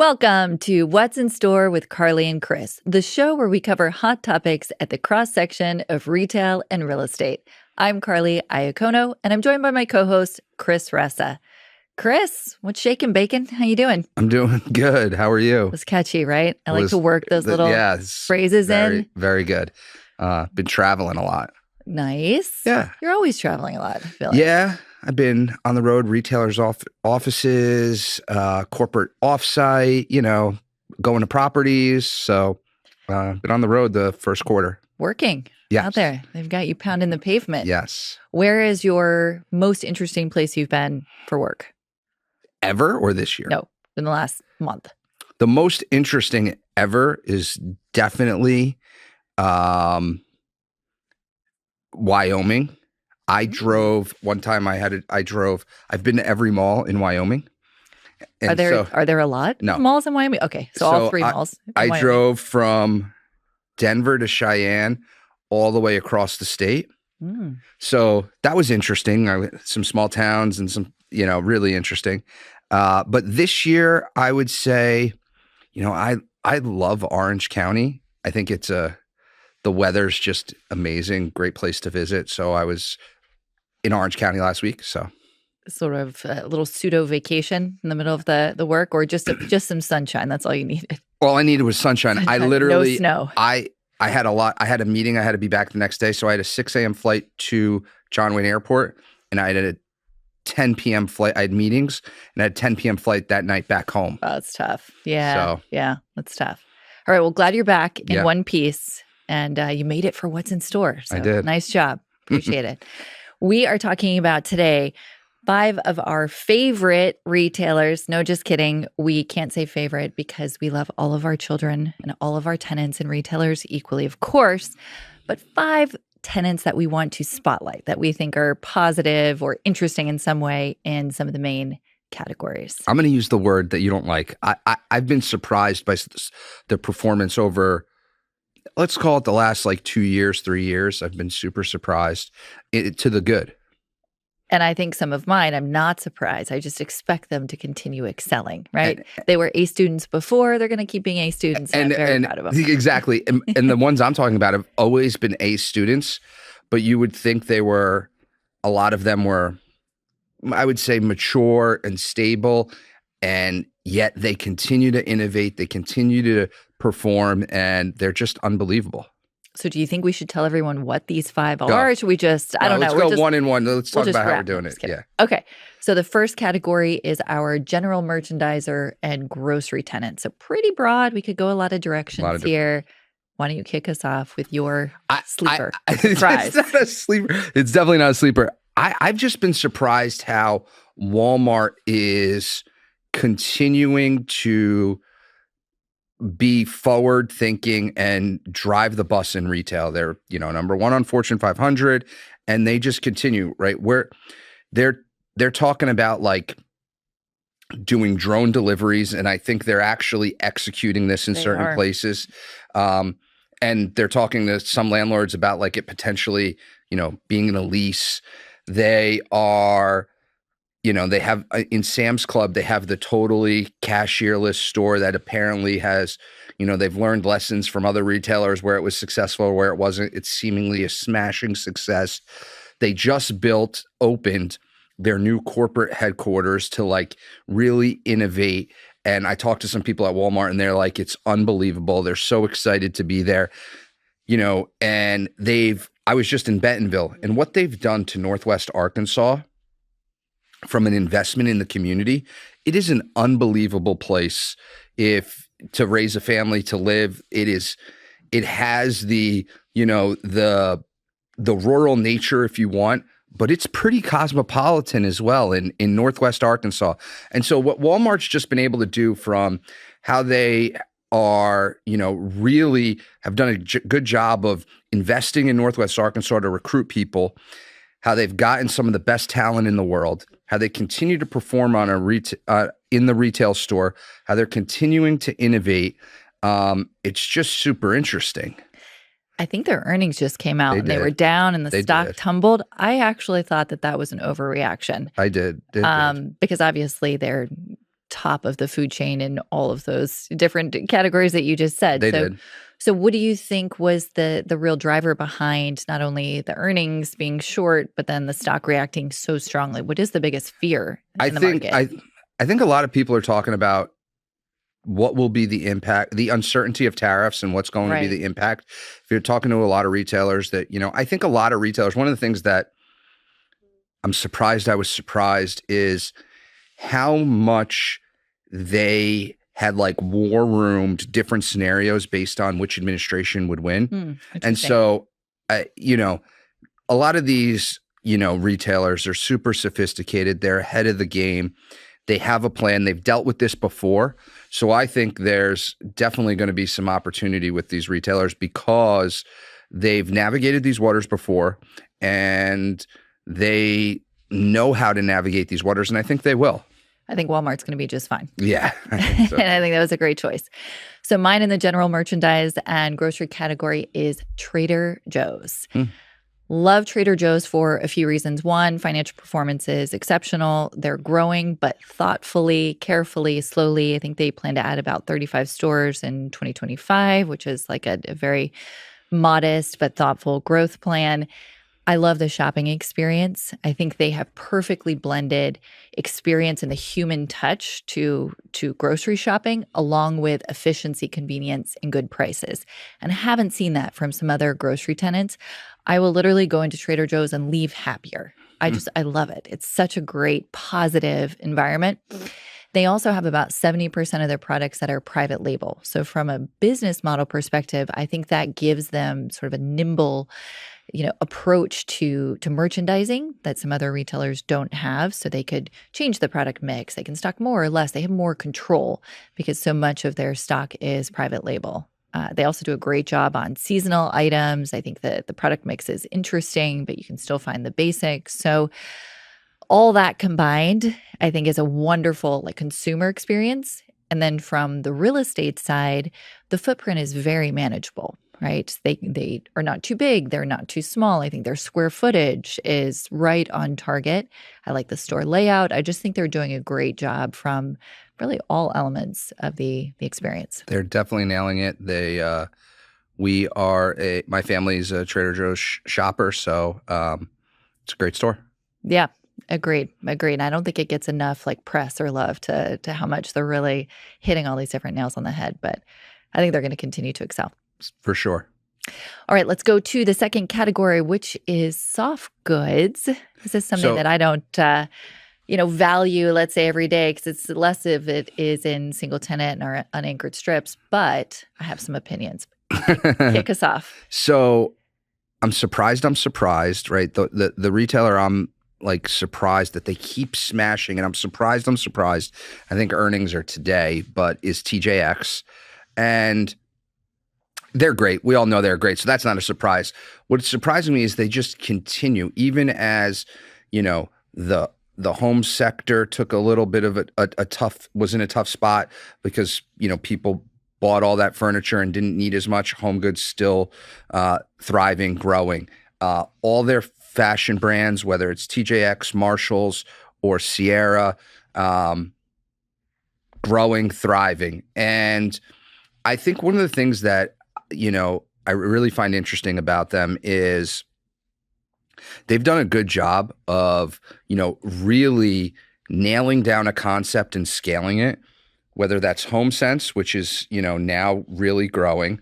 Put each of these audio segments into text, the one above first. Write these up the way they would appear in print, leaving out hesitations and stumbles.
Welcome to What's in Store with Carly and Chris, the show where we cover hot topics at the cross section of retail and real estate. I'm Carly Iacono, and I'm joined by my co-host, Chris Ressa. Chris, what's shaking bacon? How you doing? I'm doing good. How are you? It was catchy, right? I like to work those little phrases in. Very good. Been traveling a lot. Nice. Yeah. You're always traveling a lot, I feel like. Yeah. I've been on the road, retailers' offices, corporate offsite, going to properties. So been on the road the first quarter. Working out there. They've got you pounding the pavement. Yes. Where is your most interesting place you've been for work? Ever or this year? No, in the last month. The most interesting ever is definitely Wyoming. I drove one time. I've been to every mall in Wyoming. And are there a lot of malls in Wyoming? Okay, so all three malls. I drove from Denver to Cheyenne, all the way across the state. So that was interesting. Some small towns and some, really interesting. But this year, I would say, I love Orange County. I think the weather's just amazing. Great place to visit. So I was in Orange County last week. So sort of a little pseudo vacation in the middle of the work, or just some sunshine. That's all you needed. All I needed was sunshine. I literally, no snow. I had a lot. I had a meeting. I had to be back the next day. So I had a 6 a.m. flight to John Wayne Airport, and I had a 10 p.m. flight. I had meetings, and I had a 10 p.m. flight that night back home. Oh, that's tough. Yeah. Yeah, that's tough. All right. Well, glad you're back in one piece, and you made it for What's in Store. So I did. Nice job. Appreciate it. We are talking about today 5 of our favorite retailers. No, just kidding. We can't say favorite because we love all of our children and all of our tenants and retailers equally, of course. But 5 tenants that we want to spotlight that we think are positive or interesting in some way in some of the main categories. I'm going to use the word that you don't like. I've been surprised by the performance over, let's call it the last 2 years, 3 years. I've been super surprised to the good. And I think some of mine, I'm not surprised. I just expect them to continue excelling, right? They were A students before. They're going to keep being A students. And I'm very proud of them. Exactly. And the ones I'm talking about have always been A students, but you would think a lot of them were, I would say, mature and stable, and yet they continue to innovate. They continue to perform, and they're just unbelievable. So do you think we should tell everyone what these 5 are? Or should we just, I don't know. Let's go one in one. Let's talk about how we're doing it. Yeah. Okay. So the first category is our general merchandiser and grocery tenants. So pretty broad. We could go a lot of directions here. Why don't you kick us off with your sleeper? Surprise. It's not a sleeper. It's definitely not a sleeper. I've just been surprised how Walmart is continuing to be forward thinking and drive the bus in retail. They're, number 1 on Fortune 500, and they just continue, right? Where they're talking about doing drone deliveries, and I think they're actually executing this in certain places. And they're talking to some landlords about it potentially, being in a lease. They are, they have in Sam's Club, they have the totally cashierless store that apparently has, they've learned lessons from other retailers where it was successful, where it wasn't. It's seemingly a smashing success. They just opened their new corporate headquarters to really innovate. And I talked to some people at Walmart, and they're like, it's unbelievable. They're so excited to be there, and I was just in Bentonville, and what they've done to Northwest Arkansas from an investment in the community, it is an unbelievable place to raise a family, to live. It has the rural nature, if you want, but it's pretty cosmopolitan as well in Northwest Arkansas. And so what Walmart's just been able to do, from how they are, really have done a good job of investing in Northwest Arkansas to recruit people, how they've gotten some of the best talent in the world, how they continue to perform on in the retail store, how they're continuing to innovate. It's just super interesting. I think their earnings just came out and they were down and the stock tumbled. I actually thought that was an overreaction. I did. Because obviously they're top of the food chain in all of those different categories that you just said. They did. So what do you think was the real driver behind not only the earnings being short, but then the stock reacting so strongly? What is the biggest fear in the market? I think a lot of people are talking about what will be the impact, the uncertainty of tariffs and what's going to be the impact. If you're talking to a lot of retailers that, I think a lot of retailers, one of the things that I was surprised is how much they had like war roomed different scenarios based on which administration would win. And so, a lot of these, retailers are super sophisticated. They're ahead of the game. They have a plan. They've dealt with this before. So I think there's definitely going to be some opportunity with these retailers because they've navigated these waters before and they know how to navigate these waters. And I think they will. I think Walmart's going to be just fine. Yeah. I think so. And I think that was a great choice. So mine in the general merchandise and grocery category is Trader Joe's. Love Trader Joe's for a few reasons. One, financial performance is exceptional. They're growing, but thoughtfully, carefully, slowly. I think they plan to add about 35 stores in 2025, which is like a very modest but thoughtful growth plan. I love the shopping experience. I think they have perfectly blended experience and the human touch to grocery shopping, along with efficiency, convenience, and good prices. And I haven't seen that from some other grocery tenants. I will literally go into Trader Joe's and leave happier. I love it. It's such a great, positive environment. They also have about 70% of their products that are private label. So from a business model perspective, I think that gives them sort of a nimble approach to merchandising that some other retailers don't have. So they could change the product mix. They can stock more or less. They have more control because so much of their stock is private label. They also do a great job on seasonal items. I think that the product mix is interesting, but you can still find the basics. So all that combined, I think, is a wonderful consumer experience. And then from the real estate side, the footprint is very manageable. Right? They are not too big. They're not too small. I think their square footage is right on target. I like the store layout. I just think they're doing a great job from really all elements of the experience. They're definitely nailing it. My family's a Trader Joe's shopper, so it's a great store. Yeah, agreed. And I don't think it gets enough press or love to how much they're really hitting all these different nails on the head. But I think they're going to continue to excel. For sure. All right, let's go to the second category, which is soft goods. This is something that I don't, value, let's say, every day because it's less of it is in single tenant or unanchored strips. But I have some opinions. Kick us off. So I'm surprised, right? The retailer I'm surprised that they keep smashing, and I'm surprised. I think earnings are today, but is TJX. And they're great. We all know they're great. So that's not a surprise. What's surprising me is they just continue, even as, the home sector took a little bit of was in a tough spot because, people bought all that furniture and didn't need as much. Home goods still thriving, growing. All their fashion brands, whether it's TJX, Marshalls, or Sierra, growing, thriving. And I think one of the things that I really find interesting about them is they've done a good job of, really nailing down a concept and scaling it, whether that's HomeSense, which is, now really growing,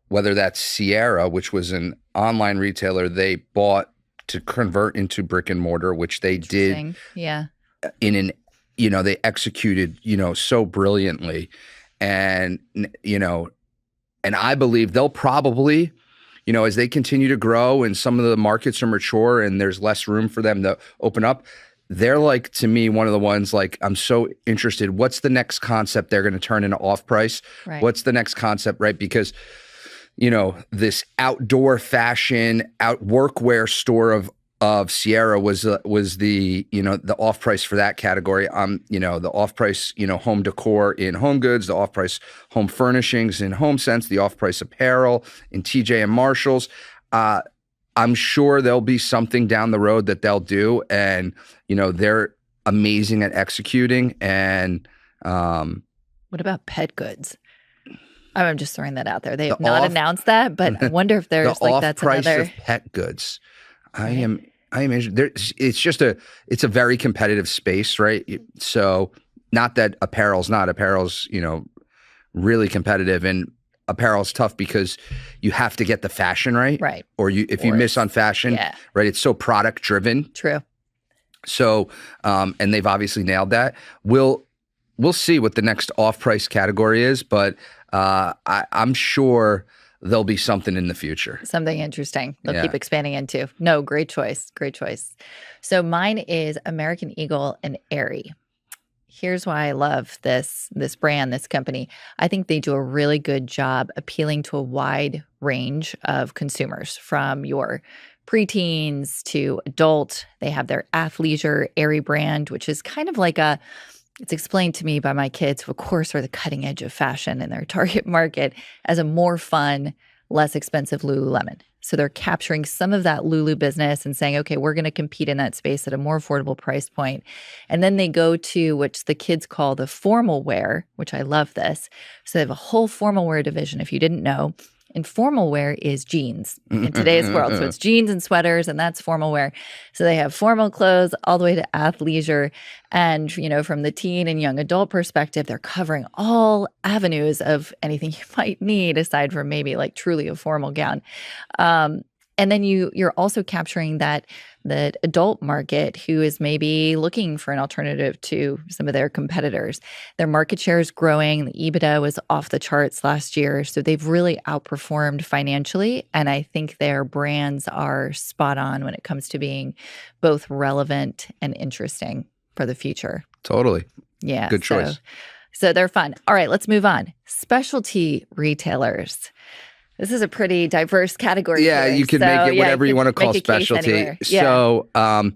whether that's Sierra, which was an online retailer they bought to convert into brick and mortar, which they did they executed, so brilliantly. And, and I believe they'll probably, as they continue to grow and some of the markets are mature and there's less room for them to open up, they're to me, one of the ones I'm so interested. What's the next concept they're going to turn into off-price? Right. What's the next concept, right? Because, this outdoor fashion, workwear store of Sierra was the the off price for that category. The off price home decor in Home Goods, the off price home furnishings in HomeSense, the off price apparel in TJ and Marshalls. I'm sure there'll be something down the road that they'll do, and they're amazing at executing. And What about pet goods? I'm just throwing that out there. They have The not off announced that, but I wonder if the there's like off that's price another. of pet goods. I Right. am there. It's a very competitive space, right? So not that apparel's really competitive, and apparel's tough because you have to get the fashion right, Right. or if you miss on fashion, Yeah. right? It's so product driven. True. So and they've obviously nailed that. We'll see what the next off price category is, but I'm sure there'll be something in the future. Something interesting. They'll Yeah. keep expanding into. No, great choice. Great choice. So mine is American Eagle and Aerie. Here's why I love this brand, this company. I think they do a really good job appealing to a wide range of consumers, from your preteens to adult. They have their athleisure Aerie brand, which is kind of like it's explained to me by my kids, who of course are the cutting edge of fashion in their target market, as a more fun, less expensive Lululemon. So they're capturing some of that Lulu business and saying, okay, we're going to compete in that space at a more affordable price point. And then they go to which the kids call the formal wear, which I love this. So they have a whole formal wear division, if you didn't know. And formal wear is jeans in today's world. So it's jeans and sweaters, and that's formal wear. So they have formal clothes all the way to athleisure. And, from the teen and young adult perspective, they're covering all avenues of anything you might need, aside from maybe like truly a formal gown. And then you're also capturing that adult market who is maybe looking for an alternative to some of their competitors. Their market share is growing. The EBITDA was off the charts last year. So they've really outperformed financially. And I think their brands are spot on when it comes to being both relevant and interesting for the future. Totally. Yeah. Good choice. So they're fun. All right, let's move on. Specialty retailers. This is a pretty diverse category. Yeah, here. you can make it whatever you want to call specialty. Yeah. So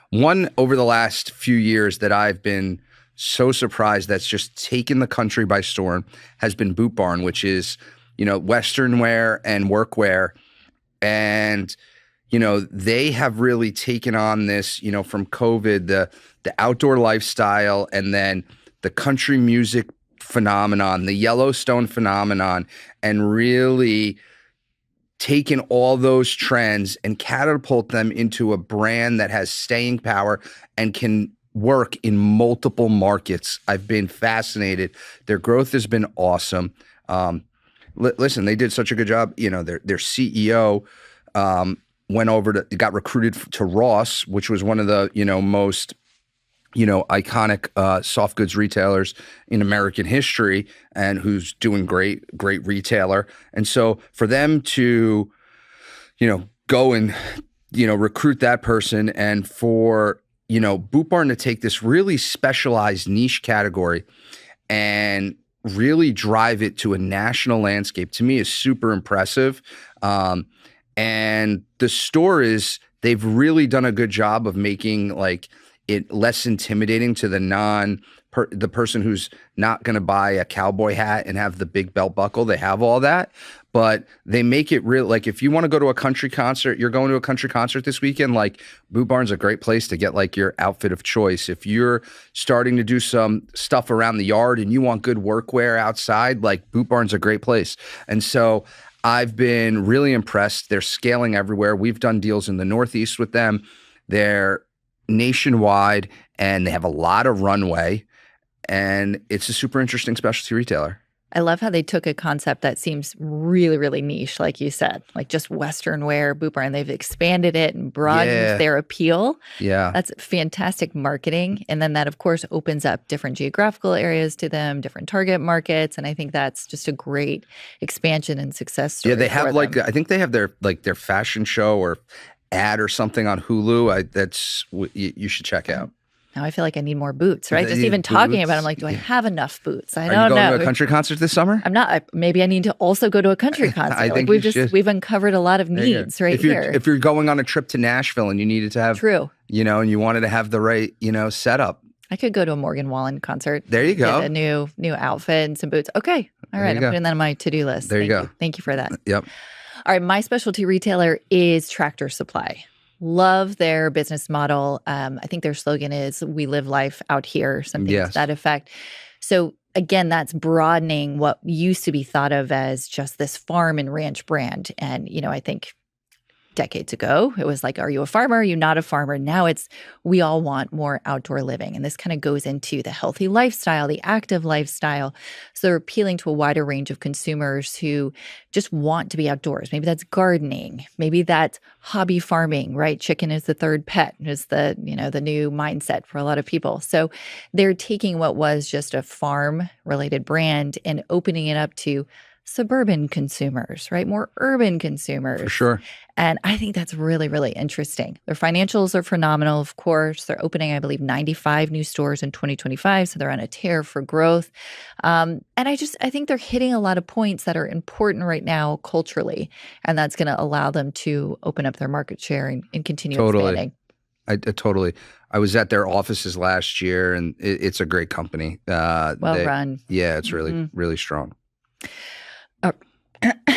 one over the last few years that I've been so surprised that's just taken the country by storm has been Boot Barn, which is, Western wear and workwear. And, they have really taken on this, from COVID, the outdoor lifestyle, and then the country music phenomenon, the Yellowstone phenomenon, and really taken all those trends and catapult them into a brand that has staying power and can work in multiple markets. I've been fascinated. Their growth has been awesome. Listen, they did such a good job. Their CEO got recruited to Ross, which was one of the, most iconic soft goods retailers in American history, and who's doing great retailer. And so for them to, go and, recruit that person, and for, Boot Barn to take this really specialized niche category and really drive it to a national landscape, to me is super impressive. And the store they've really done a good job of making it less intimidating to the person who's not going to buy a cowboy hat and have the big belt buckle. They have all that, but they make it real. Like, if you want to go to a country concert, you're going to a country concert this weekend, Boot Barn's a great place to get your outfit of choice. If you're starting to do some stuff around the yard and you want good workwear outside, Boot Barn's a great place. And so I've been really impressed. They're scaling everywhere. We've done deals in the Northeast with them. They're nationwide, and they have a lot of runway, and it's a super interesting specialty retailer. I love how they took a concept that seems really, really niche, like you said, like just Western wear, Boot Barn. They've expanded it and broadened their appeal. Yeah. That's fantastic marketing. And then that, of course, opens up different geographical areas to them, different target markets. And I think that's just a great expansion and success story. Yeah, they have them. I think they have their fashion show or ad or something on Hulu. You should check out. Now I feel like I need more boots, right? Just even boots. talking about it, I'm like, do I have enough boots? I don't know. Are you going to a country concert this summer? I'm not. Maybe I need to also go to a country concert. I think we've uncovered a lot of needs right here. If you're going on a trip to Nashville and you needed to have, true, and you wanted to have the right, setup. I could go to a Morgan Wallen concert. There you go. Get a new outfit and some boots. Okay. All right. I'm putting that on my to-do list. There you go. Thank you for that. Yep. All right. My specialty retailer is Tractor Supply. Love their business model. I think their slogan is "We live life out here," something to that effect. So again, that's broadening what used to be thought of as just this farm and ranch brand. And, I think decades ago, it was like, are you a farmer? Are you not a farmer? Now it's, we all want more outdoor living. And this kind of goes into the healthy lifestyle, the active lifestyle. So they're appealing to a wider range of consumers who just want to be outdoors. Maybe that's gardening. Maybe that's hobby farming, right? Chicken is the third pet is the new mindset for a lot of people. So they're taking what was just a farm related brand and opening it up to suburban consumers, right? More urban consumers. For sure. And I think that's really, really interesting. Their financials are phenomenal, of course. They're opening, I believe, 95 new stores in 2025. So they're on a tear for growth. And I think they're hitting a lot of points that are important right now culturally. And that's going to allow them to open up their market share and continue expanding. Totally. I was at their offices last year, and it's a great company. Well run. Yeah, it's really, really strong.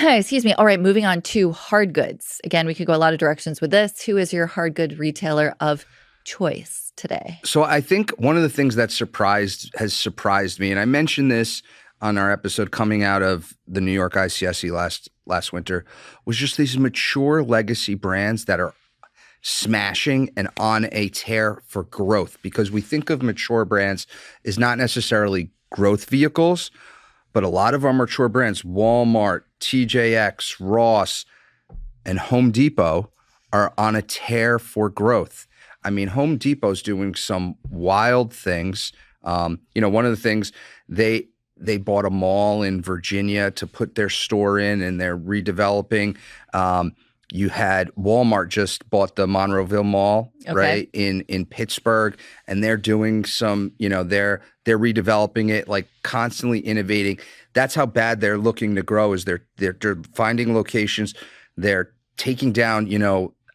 Excuse me. All right, moving on to hard goods. Again, we could go a lot of directions with this. Who is your hard good retailer of choice today? So I think one of the things that has surprised me, and I mentioned this on our episode coming out of the New York ICSC last winter, was just these mature legacy brands that are smashing and on a tear for growth. Because we think of mature brands as not necessarily growth vehicles, but a lot of our mature brands, Walmart, TJX, Ross, and Home Depot, are on a tear for growth. I mean, Home Depot's doing some wild things. One of the things, they bought a mall in Virginia to put their store in, and they're redeveloping. You had Walmart just bought the Monroeville Mall, right, in Pittsburgh, and they're doing some, they're redeveloping it, like constantly innovating. That's how bad they're looking to grow. Is they're finding locations, they're taking down,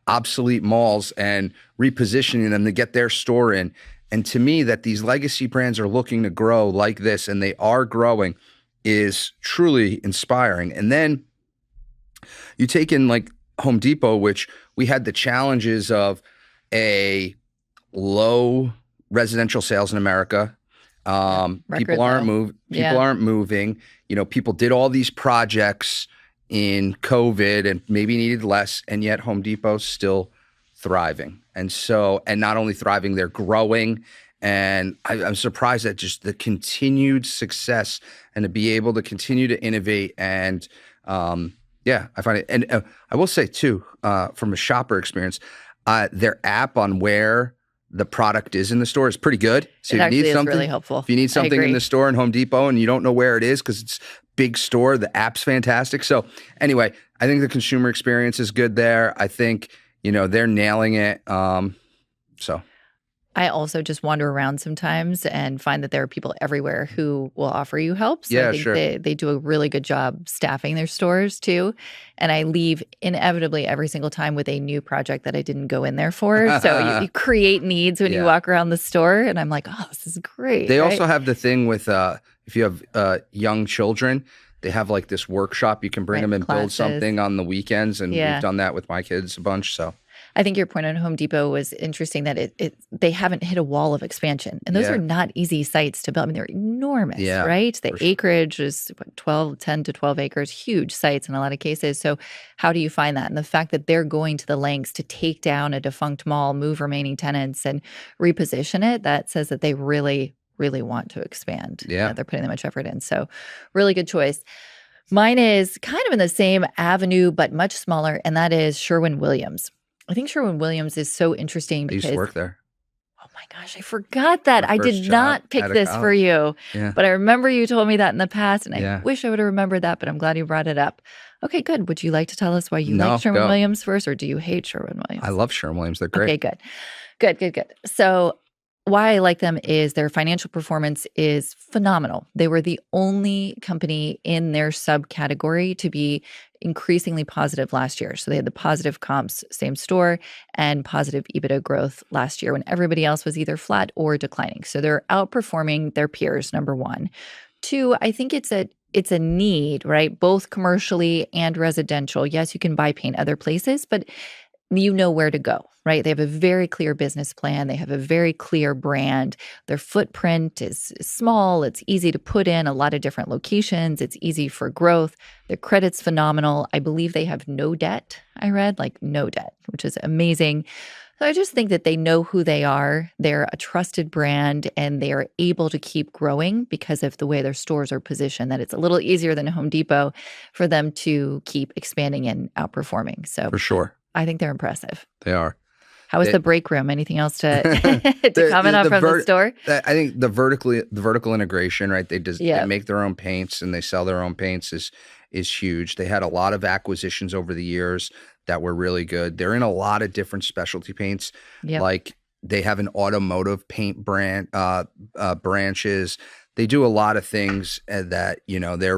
obsolete malls and repositioning them to get their store in. And to me, that these legacy brands are looking to grow like this, and they are growing, is truly inspiring. And then you take in like Home Depot, which we had the challenges of a low residential sales in America. People aren't moving. People did all these projects in COVID and maybe needed less, and yet Home Depot's still thriving. And not only thriving, they're growing. And I'm surprised at just the continued success and to be able to continue to innovate. And I find it. And I will say too, from a shopper experience, their app on where the product is in the store is pretty good. So it actually is really helpful. If you need something in the store in Home Depot and you don't know where it is because it's big store, the app's fantastic. So anyway, I think the consumer experience is good there. I think, they're nailing it. I also just wander around sometimes and find that there are people everywhere who will offer you help. So I think they do a really good job staffing their stores too. And I leave inevitably every single time with a new project that I didn't go in there for. So you create needs when you walk around the store. And I'm like, oh, this is great. They also have the thing with if you have young children, they have like this workshop. You can bring them and build something on the weekends. And we've done that with my kids a bunch. So I think your point on Home Depot was interesting that they haven't hit a wall of expansion. And those are not easy sites to build. I mean, they're enormous, right? The acreage is 10 to 12 acres, huge sites in a lot of cases. So how do you find that? And the fact that they're going to the lengths to take down a defunct mall, move remaining tenants, and reposition it, that says that they really, really want to expand. Yeah. They're putting that much effort in. So really good choice. Mine is kind of in the same avenue, but much smaller, and that is Sherwin-Williams. I think Sherwin-Williams is so interesting because— I used to work there. Oh my gosh, I forgot that. I did not pick this for you. Yeah. But I remember you told me that in the past, and I wish I would have remembered that, but I'm glad you brought it up. Okay, good. Would you like to tell us why you like Sherwin-Williams first, or do you hate Sherwin-Williams? I love Sherwin-Williams. They're great. Okay, good. So why I like them is their financial performance is phenomenal. They were the only company in their subcategory to be increasingly positive last year. So they had the positive comps, same store, and positive EBITDA growth last year when everybody else was either flat or declining. So they're outperforming their peers, number one. Two, I think it's a need, right? Both commercially and residential. Yes, you can buy paint other places, but you know where to go, right? They have a very clear business plan. They have a very clear brand. Their footprint is small. It's easy to put in a lot of different locations. It's easy for growth. Their credit's phenomenal. I believe they have no debt. I read like no debt, which is amazing. So I just think that they know who they are. They're a trusted brand and they are able to keep growing because of the way their stores are positioned, that it's a little easier than a Home Depot for them to keep expanding and outperforming. So For sure. I think they're impressive. They are. How was They- the break room? Anything else to The- comment on the from the store? I think the vertical integration, right? They Yeah. make their own paints and they sell their own paints is huge. They had a lot of acquisitions over the years that were really good. They're in a lot of different specialty paints. Yep. Like they have an automotive paint brand branches. They do a lot of things that, you know, they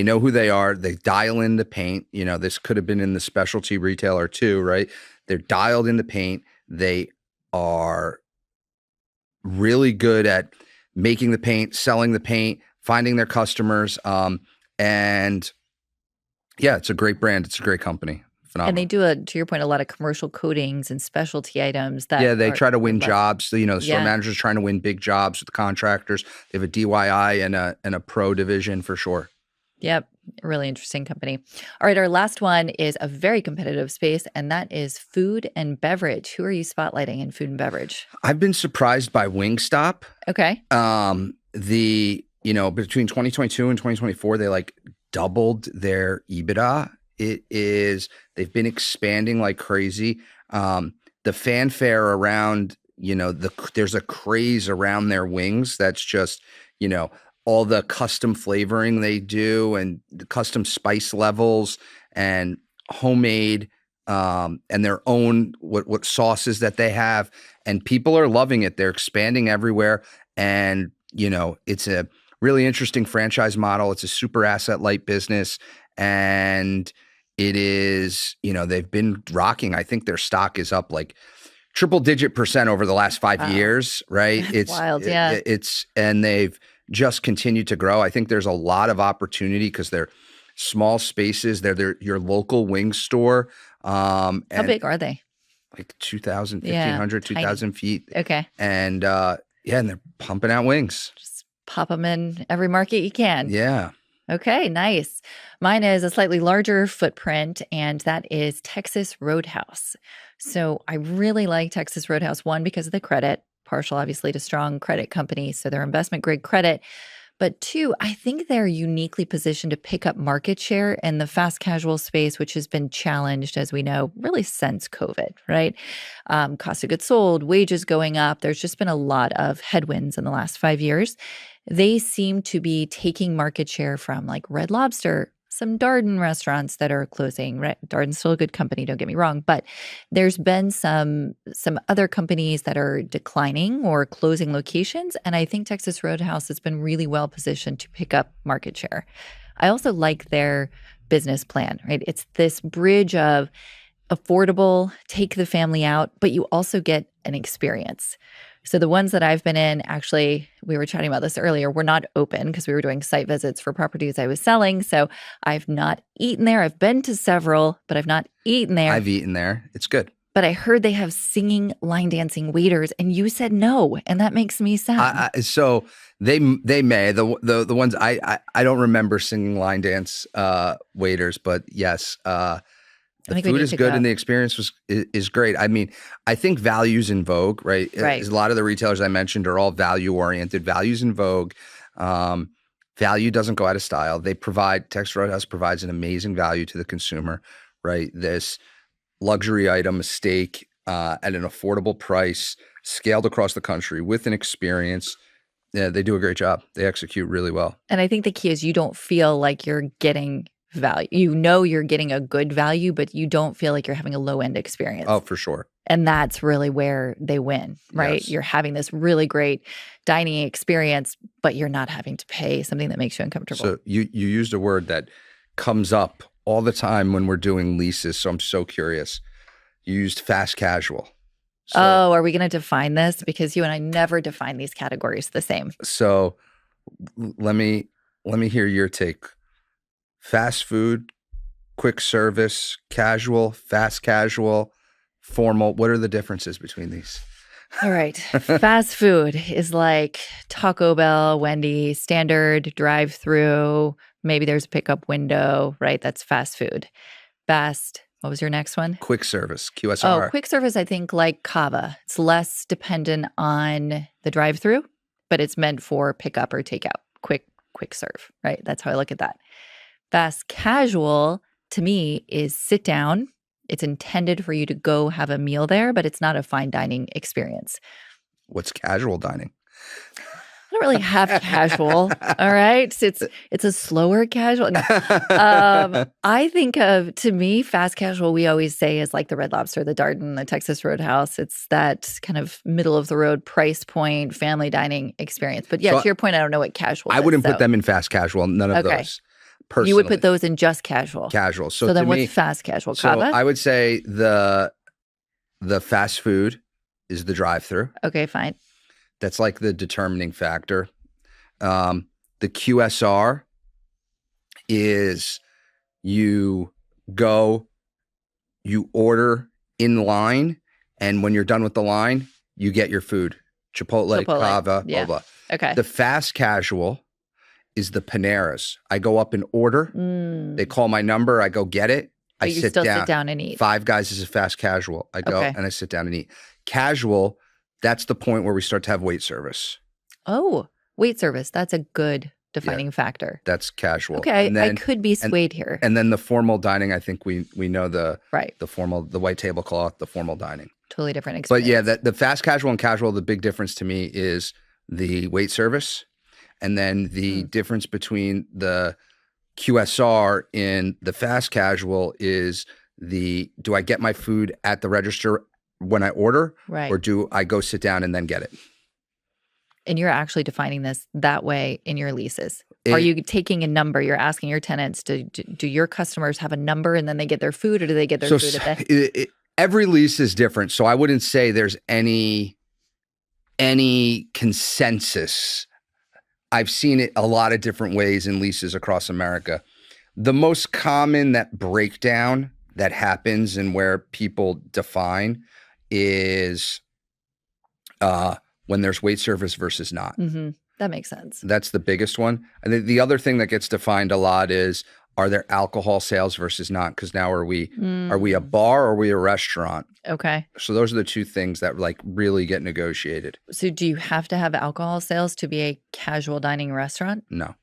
know who they are. They dial in the paint. You know, this could have been in the specialty retailer too, right? They're dialed in the paint. They are really good at making the paint, selling the paint, finding their customers. And yeah, it's a great brand. It's a great company. Phenomenal. And they do, to your point, a lot of commercial coatings and specialty items that they try to win less- jobs. So, you know, the store Yeah. manager's trying to win big jobs with the contractors. They have a DIY and a pro division for sure. Yep. Really interesting company. All right. Our last one is a very competitive space, and that is food and beverage. Who are you spotlighting in food and beverage? I've been surprised by Wingstop. Okay. Between 2022 and 2024, they like doubled their EBITDA. They've been expanding like crazy. The fanfare around, there's a craze around their wings. That's just, all the custom flavoring they do and the custom spice levels and homemade, and their own, what sauces that they have, and people are loving it. They're expanding everywhere. And, it's a really interesting franchise model. It's a super asset light business. And it is, they've been rocking. I think their stock is up like triple digit % over the last 5 years, right? It's wild. Yeah. And they've just continued to grow. I think there's a lot of opportunity because they're small spaces. They're your local wing store. How big are they? Like 2,000, Yeah, 1,500, 2,000 feet. Okay. And and they're pumping out wings. Just pop them in every market you can. Yeah. Okay, nice. Mine is a slightly larger footprint, and that is Texas Roadhouse. So I really like Texas Roadhouse, one, because of the credit, partial obviously to strong credit companies, so they're investment grade credit. But two, I think they're uniquely positioned to pick up market share in the fast casual space, which has been challenged, as we know, really since COVID, right? Cost of goods sold, wages going up. There's just been a lot of headwinds in the last 5 years. They seem to be taking market share from like Red Lobster, some Darden restaurants that are closing. Right? Darden's still a good company, don't get me wrong, but there's been some other companies that are declining or closing locations, and I think Texas Roadhouse has been really well positioned to pick up market share. I also like their business plan, right? It's this bridge of affordable, take the family out, but you also get an experience. So the ones that I've been in, actually, we were chatting about this earlier, were not open because we were doing site visits for properties I was selling. So I've not eaten there. I've been to several, but I've not eaten there. I've eaten there. It's good. But I heard they have singing, line dancing waiters, and you said no, and that makes me sad. So they may the ones I don't remember singing line dance waiters, but yes. The food is good and the experience is great. I mean, I think value's in vogue, right? Right. A lot of the retailers I mentioned are all value oriented. Value's in vogue. Value doesn't go out of style. Texas Roadhouse provides an amazing value to the consumer, right? This luxury item, a steak at an affordable price, scaled across the country with an experience. Yeah, they do a great job. They execute really well. And I think the key is you don't feel like you're getting value. You're getting a good value, but you don't feel like you're having a low-end experience. Oh, for sure. And that's really where they win, right? Yes. You're having this really great dining experience, but you're not having to pay something that makes you uncomfortable. So you used a word that comes up all the time when we're doing leases, so I'm so curious. You used fast casual. So, are we going to define this? Because you and I never define these categories the same. So let me hear your take. Fast food quick service, casual, fast casual, formal. What are the differences between these? All right. Fast food is like Taco Bell, Wendy's, standard drive-through. Maybe there's a pickup window, right? That's fast food. What was your next one? Quick service, QSR. Oh, quick service, I think like Kava. It's less dependent on the drive-through, but it's meant for pickup or takeout. Quick serve, right? That's how I look at that. Fast casual to me is sit down. It's intended for you to go have a meal there, but it's not a fine dining experience. What's casual dining? I don't really have casual. All right. It's a slower casual. No. I think of, to me, fast casual, we always say is like the Red Lobster, the Darden, the Texas Roadhouse. It's that kind of middle of the road price point, family dining experience. But yeah, so to your point, I don't know what casual is. I wouldn't put them in fast casual. None of those. Personally. You would put those in just casual. Casual. So then what's fast casual? So Kava? I would say the fast food is the drive-through. Okay, fine. That's like the determining factor. The QSR is you go, you order in line, and when you're done with the line, you get your food. Chipotle. Kava, blah, blah. Okay. The fast casual is the Paneras. I go up and order. They call my number. I go get it. But you still sit down and eat. Five Guys is a fast casual. I go and I sit down and eat. Casual, that's the point where we start to have wait service. Oh, wait service. That's a good defining factor. That's casual. Okay, I could be swayed here. And then the formal dining, I think we know the formal, the white tablecloth, the formal dining. Totally different experience. But yeah, the fast casual and casual, the big difference to me is the wait service. And then the difference between the QSR and the fast casual is do I get my food at the register when I order? Right. Or do I go sit down and then get it? And you're actually defining this that way in your leases. Are you taking a number? You're asking your tenants, do your customers have a number and then they get their food, or do they get their food at the... Every lease is different. So I wouldn't say there's any consensus. I've seen it a lot of different ways in leases across America. The most common breakdown that happens and where people define is when there's wait service versus not. Mm-hmm. That makes sense. That's the biggest one. And the other thing that gets defined a lot is, are there alcohol sales versus not? Because now are we a bar or are we a restaurant? Okay. So those are the two things that really get negotiated. So do you have to have alcohol sales to be a casual dining restaurant? No.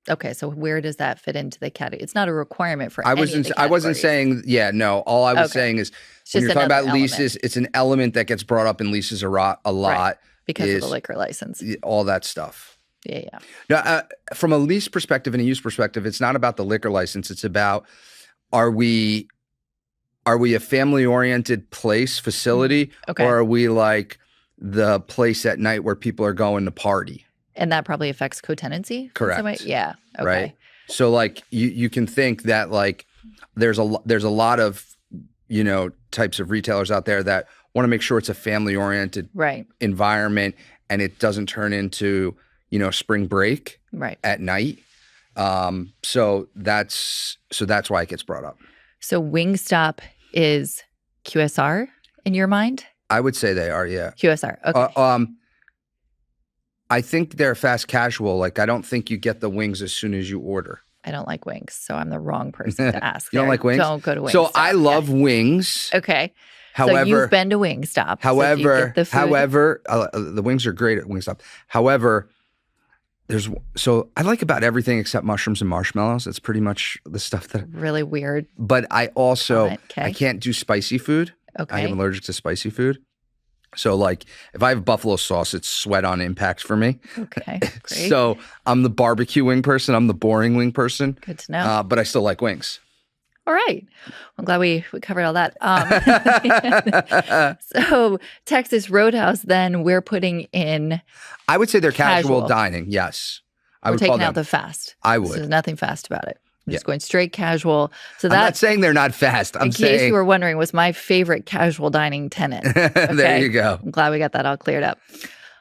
Okay, so where does that fit into the category? It's not a requirement for I wasn't saying, no. All I was saying is when you're talking about leases, it's an element that gets brought up in leases a lot. Right, because of the liquor license. All that stuff. Yeah. Now, from a lease perspective and a use perspective, it's not about the liquor license. It's about, are we a family-oriented facility, or are we like the place at night where people are going to party? And that probably affects co-tenancy? Correct. Yeah. Okay. Right. So you can think that there's a lot of, types of retailers out there that want to make sure it's a family-oriented environment and it doesn't turn into, spring break at night. So that's why it gets brought up. So Wingstop is QSR in your mind? I would say they are, yeah. QSR, okay. I think they're fast casual. I don't think you get the wings as soon as you order. I don't like wings, so I'm the wrong person to ask. You don't like wings? Don't go to Wingstop. So I love wings. Okay. However, so you've been to Wingstop. However, the wings are great at Wingstop. However, I like about everything except mushrooms and marshmallows. It's pretty much the stuff that really weird. But I also I can't do spicy food. Okay. I am allergic to spicy food. So if I have buffalo sauce, it's sweat on impact for me. Okay, great. So I'm the barbecue wing person. I'm the boring wing person. Good to know. But I still like wings. All right. I'm glad we covered all that. So Texas Roadhouse, then we're putting in. I would say they're casual dining. Yes. We're taking out the fast. I would. So there's nothing fast about it. I'm just going straight casual. So I'm not saying they're not fast. In case you were wondering, was my favorite casual dining tenant. Okay? There you go. I'm glad we got that all cleared up.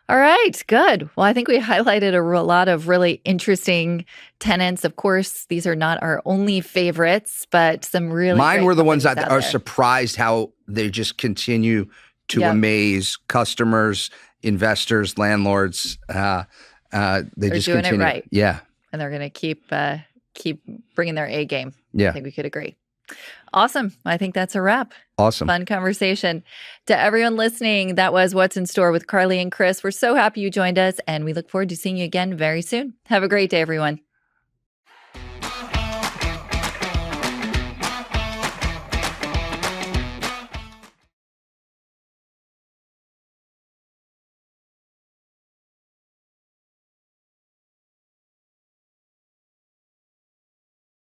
All right, good. Well, I think we highlighted a lot of really interesting tenants. Of course, these are not our only favorites, but some really Mine great were the ones companies that out are there. surprised how they just continue to Yep. amaze customers, investors, landlords. They They're just doing it continue. right. Yeah. And they're going to keep bringing their A game. I Yeah. think we could agree. Awesome. I think that's a wrap. Awesome. Fun conversation. To everyone listening, that was What's in Store with Carly and Chris. We're so happy you joined us, and we look forward to seeing you again very soon. Have a great day, everyone.